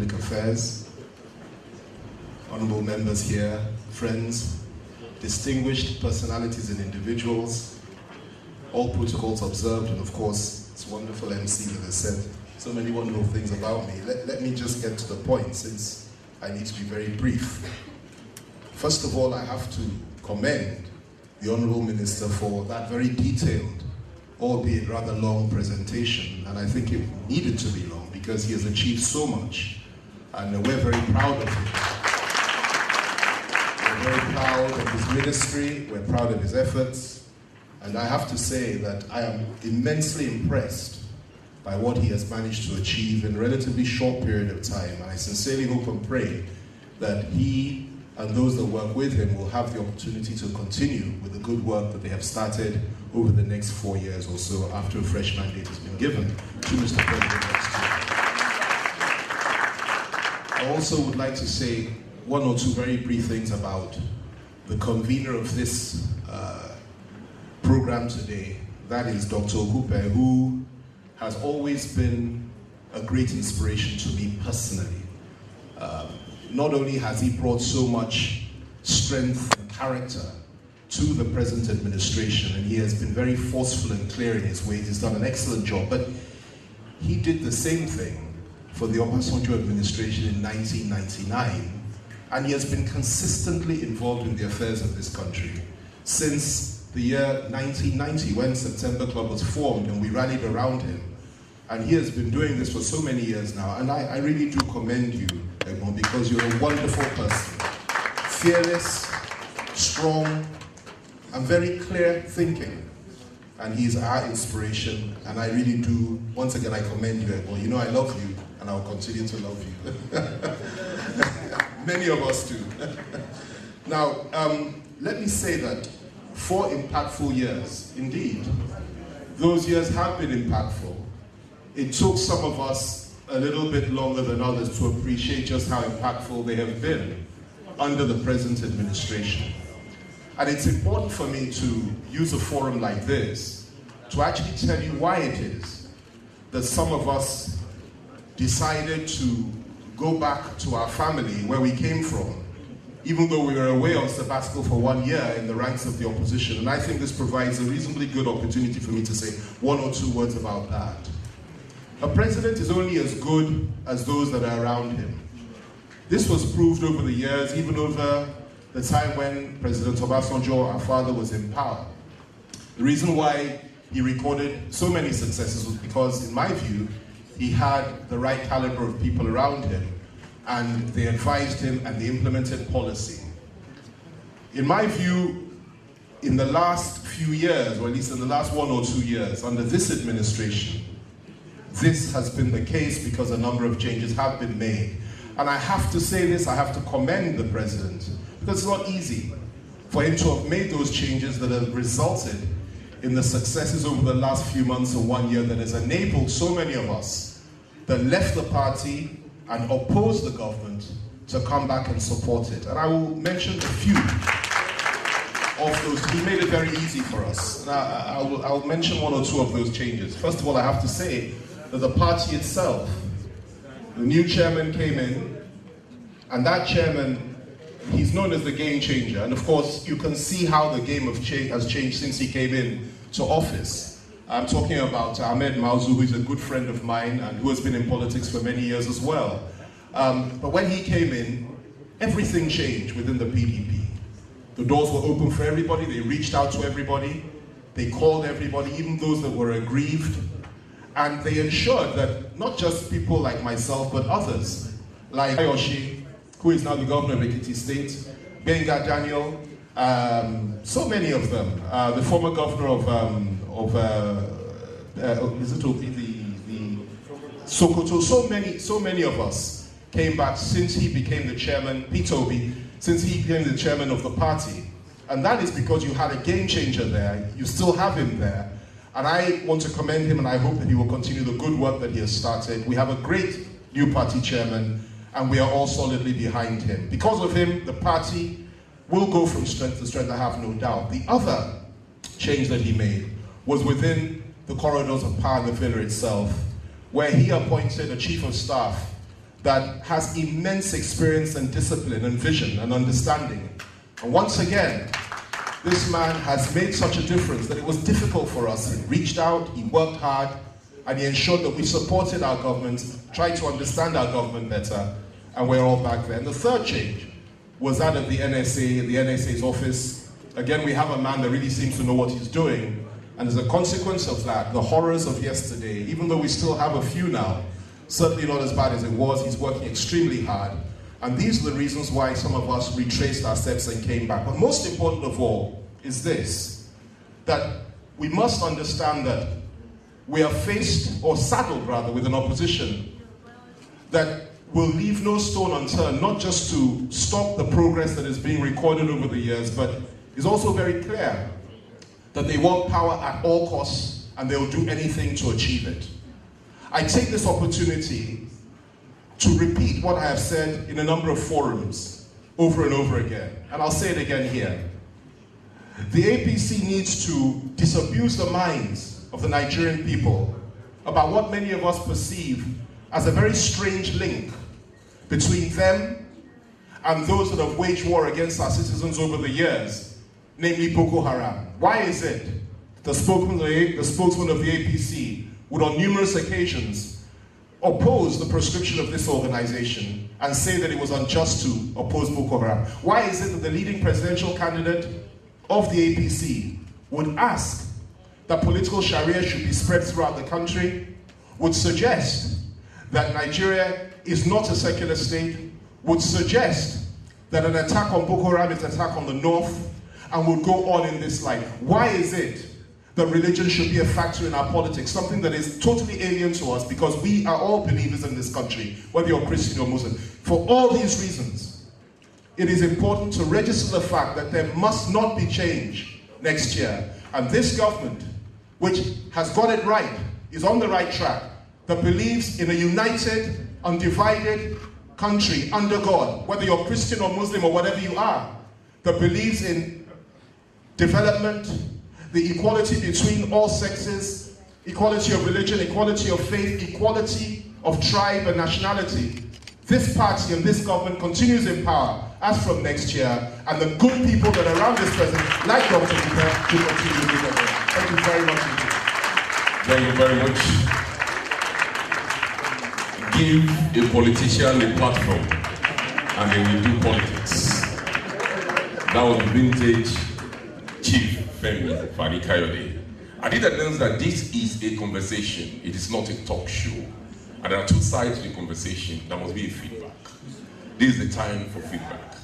Public Affairs, honorable members here, friends, distinguished personalities and individuals, all protocols observed, and of course, it's wonderful MC that has said so many wonderful things about me. Let me just get to the point, since I need to be very brief. First of all, I have to commend the Honourable Minister for that very detailed, albeit rather long presentation, and I think it needed to be long because he has achieved so much, and we're very proud of him. We're very proud of his ministry, we're proud of his efforts, and I have to say that I am immensely impressed by what he has managed to achieve in a relatively short period of time, and I sincerely hope and pray that he and those that work with him will have the opportunity to continue with the good work that they have started over the next 4 years or so after a fresh mandate has been given to Mr. President next year. I also would like to say one or two very brief things about the convener of this program today. That is Dr. Okupe, who has always been a great inspiration to me personally. Not only has he brought so much strength and character to the present administration, and he has been very forceful and clear in his ways, he's done an excellent job, but he did the same thing for the Obasanjo administration in 1999, and he has been consistently involved in the affairs of this country since the year 1990, when September Club was formed and we rallied around him. And he has been doing this for so many years now, and I really do commend you, Edmond, because you're a wonderful person. Fearless, strong, and very clear thinking. And he's our inspiration, and I really do, once again, I commend you, Edmond. You know I love you, and I'll continue to love you. Many of us do. Now, let me say that 4 impactful years, indeed, those years have been impactful. It took some of us a little bit longer than others to appreciate just how impactful they have been under the present administration. And it's important for me to use a forum like this to actually tell you why it is that some of us decided to go back to our family where we came from, even though we were away on sabbatical for 1 year in the ranks of the opposition. And I think this provides a reasonably good opportunity for me to say 1 or 2 words about that. A president is only as good as those that are around him. This was proved over the years, even over the time when President Obasanjo, our father, was in power. The reason why he recorded so many successes was because, in my view, he had the right caliber of people around him, and they advised him and they implemented policy. In my view, in the last few years, or at least in the last 1 or 2 years, under this administration, this has been the case because a number of changes have been made. And I have to say this, I have to commend the president, because it's not easy for him to have made those changes that have resulted in the successes over the last few months and 1 year that has enabled so many of us that left the party and opposed the government to come back and support it. And I will mention a few of those. He made it very easy for us. And I'll mention 1 or 2 of those changes. First of all, I have to say that the party itself, the new chairman came in, and that chairman, he's known as the game changer. And of course, you can see how the game has changed since he came in to office. I'm talking about Ahmed Mauzu, who's a good friend of mine and who has been in politics for many years as well. But when he came in, everything changed within the PDP. The doors were open for everybody, they reached out to everybody, they called everybody, even those that were aggrieved, and they ensured that not just people like myself, but others, like Ayoshi, who is now the governor of Ekiti State, Benga Daniel, so many of them, the former governor of is it the Sokoto, so many of us came back since he became the chairman, Peter Obi, since he became the chairman of the party. And that is because you had a game changer there, you still have him there, and I want to commend him, and I hope that he will continue the good work that he has started. We have a great new party chairman, and we are all solidly behind him. Because of him, the party will go from strength to strength, I have no doubt. The other change that he made was within the corridors of power in the villa itself, where he appointed a chief of staff that has immense experience and discipline and vision and understanding. And once again, this man has made such a difference that it was difficult for us. He reached out, he worked hard, and he ensured that we supported our government, tried to understand our government better, and we're all back there. And the third change was that of the NSA, the NSA's office. Again, we have a man that really seems to know what he's doing, and as a consequence of that, the horrors of yesterday, even though we still have a few now, certainly not as bad as it was. He's working extremely hard. And these are the reasons why some of us retraced our steps and came back. But most important of all is this, that we must understand that we are faced, or saddled rather, with an opposition that will leave no stone unturned, not just to stop the progress that is being recorded over the years, but is also very clear that they want power at all costs and they'll do anything to achieve it. I take this opportunity to repeat what I have said in a number of forums over and over again, and I'll say it again here. The APC needs to disabuse the minds of the Nigerian people about what many of us perceive as a very strange link between them and those that have waged war against our citizens over the years, namely Boko Haram. Why is it the spokesman of the APC would on numerous occasions oppose the proscription of this organization and say that it was unjust to oppose Boko Haram? Why is it that the leading presidential candidate of the APC would ask that political Sharia should be spread throughout the country, would suggest that Nigeria is not a secular state, would suggest that an attack on Boko Haram is an attack on the north, and would go on in this light? Why is it that religion should be a factor in our politics, something that is totally alien to us because we are all believers in this country, whether you're Christian or Muslim? For all these reasons, it is important to register the fact that there must not be change next year. And this government, which has got it right, is on the right track, that believes in a united, undivided country under God, whether you're Christian or Muslim or whatever you are, that believes in development, the equality between all sexes, equality of religion, equality of faith, equality of tribe and nationality. This party and this government continues in power as from next year, and the good people that are around this president, like Dr. Peter, will continue to do that. Thank you very much indeed. Thank you very much. Give a politician a platform and they will do politics. That was the vintage Chief Femi Fani-Kayode. I did announce that this is a conversation, it is not a talk show. And there are two sides to the conversation, there must be a feedback. This is the time for feedback.